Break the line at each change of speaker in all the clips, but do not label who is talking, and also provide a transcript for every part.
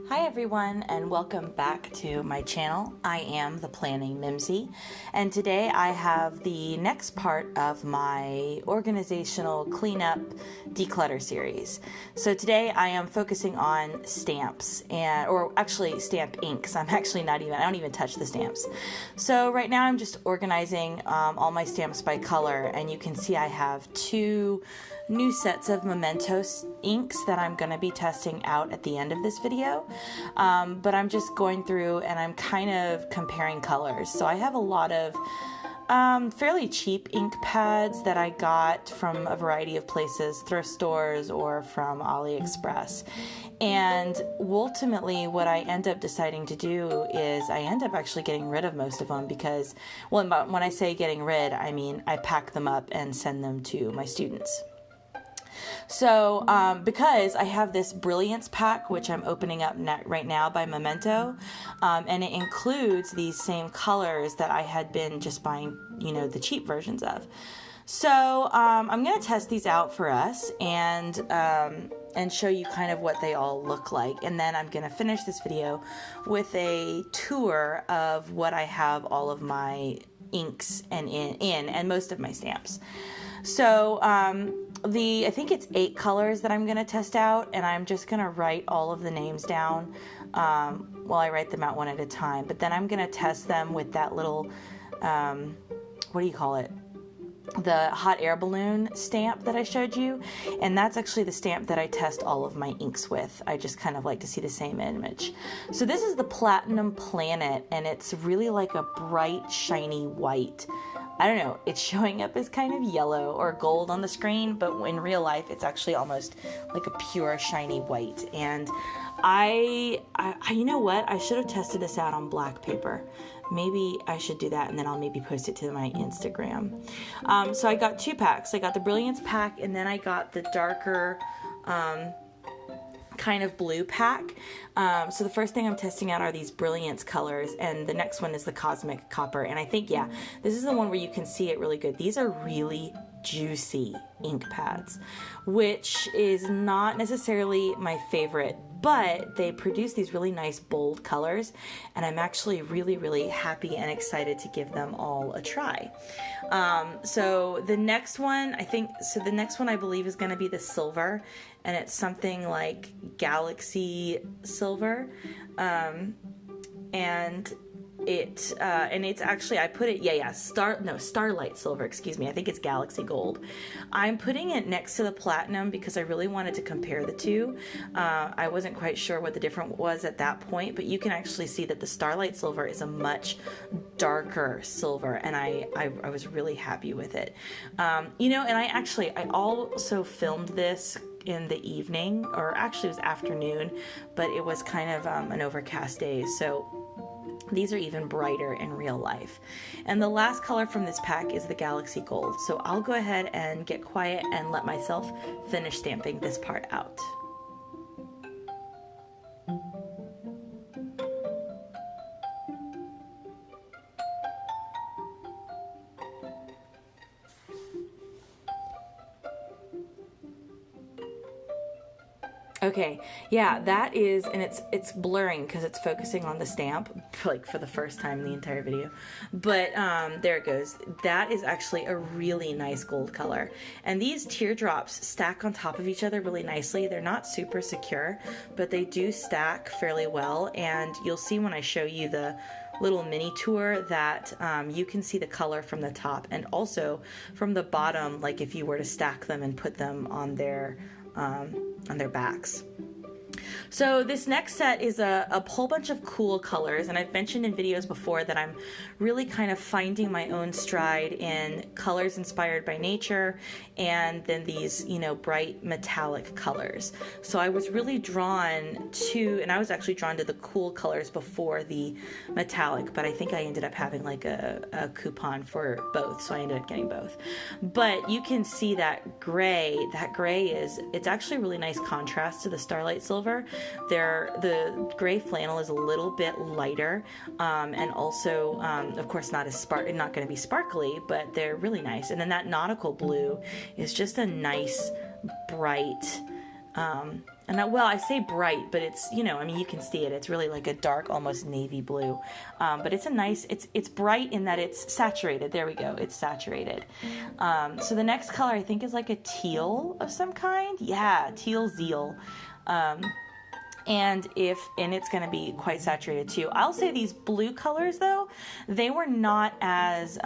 Hi everyone, and welcome back to my channel. I am the Planning Mimsy, and today I have the next part of my organizational cleanup declutter series. So today I am focusing on stamps, or actually stamp inks. I don't even touch the stamps. So right now I'm just organizing all my stamps by color, and you can see I have two new sets of Memento inks that I'm going to be testing out at the end of this video. But I'm just going through and I'm kind of comparing colors. So I have a lot of fairly cheap ink pads that I got from a variety of places, thrift stores or from AliExpress. And ultimately what I end up deciding to do is I end up actually getting rid of most of them because, well, when I say getting rid, I mean I pack them up and send them to my students. So, because I have this Brilliance pack, which I'm opening up right now by Memento, and it includes these same colors that I had been just buying, the cheap versions of. So, I'm going to test these out for us and show you kind of what they all look like. And then I'm going to finish this video with a tour of what I have all of my inks and most of my stamps. So, I think it's 8 colors that I'm going to test out, and I'm just going to write all of the names down while I write them out one at a time. But then I'm going to test them with that little, what do you call it? The hot air balloon stamp that I showed you, and that's actually the stamp that I test all of my inks with. I just kind of like to see the same image. So this is the Platinum Planet, and it's really like a bright, shiny white. I don't know, it's showing up as kind of yellow or gold on the screen, but in real life, it's actually almost like a pure, shiny white. And you know what? I should have tested this out on black paper. Maybe I should do that, and then I'll maybe post it to my Instagram. So I got 2 packs. I got the Brilliance pack, and then I got the darker kind of blue pack. So the first thing I'm testing out are these Brilliance colors, and the next one is the Cosmic Copper. And I think, yeah, this is the one where you can see it really good. These are really juicy ink pads, which is not necessarily my favorite, but they produce these really nice bold colors, and I'm actually really, really happy and excited to give them all a try. So the next one, I believe is going to be the silver, and it's something like Galaxy Silver, and it's actually, I put it, Starlight Silver, excuse me. I think it's Galaxy Gold. I'm putting it next to the Platinum because I really wanted to compare the two. I wasn't quite sure what the difference was at that point, but you can actually see that the Starlight Silver is a much darker silver, and I was really happy with it. And I also filmed this in the evening, or actually it was afternoon, but it was kind of an overcast day, so these are even brighter in real life. And the last color from this pack is the Galaxy Gold. So I'll go ahead and get quiet and let myself finish stamping this part out. Okay, yeah, that is, and it's blurring because it's focusing on the stamp, like for the first time in the entire video, but there it goes. That is actually a really nice gold color, and these teardrops stack on top of each other really nicely. They're not super secure, but they do stack fairly well, and you'll see when I show you the little mini tour that you can see the color from the top and also from the bottom, like if you were to stack them and put them on their backs. So this next set is a whole bunch of cool colors, and I've mentioned in videos before that I'm really kind of finding my own stride in colors inspired by nature, and then these, bright metallic colors. So I was really drawn to, and I was actually drawn to the cool colors before the metallic, but I think I ended up having like a coupon for both, so I ended up getting both. But you can see that gray it's actually a really nice contrast to the Starlight Silver. The gray flannel is a little bit lighter, and also, of course, not going to be sparkly, but they're really nice. And then that nautical blue is just a nice, bright, Well, I say bright, but it's, you know, I mean, you can see it. It's really like a dark, almost navy blue. But it's a nice, it's bright in that it's saturated. There we go. It's saturated. So the next color I think is like a teal of some kind. Yeah, teal zeal. And it's going to be quite saturated too. I'll say these blue colors though, they were not as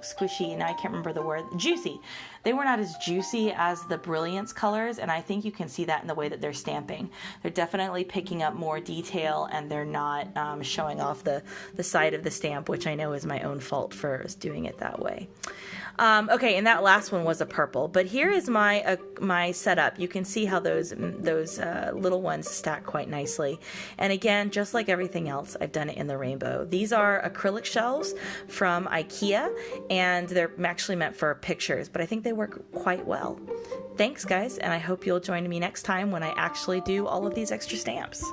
squishy, and I can't remember the word, juicy. They were not as juicy as the Brilliance colors, and I think you can see that in the way that they're stamping. They're definitely picking up more detail, and they're not showing off the side of the stamp, which I know is my own fault for doing it that way. Okay, and that last one was a purple, but here is my setup. You can see how those little ones stack quite nicely. And again, just like everything else, I've done it in the rainbow. These are acrylic shelves from IKEA, and they're actually meant for pictures, but I think they work quite well. Thanks, guys, and I hope you'll join me next time when I actually do all of these extra stamps.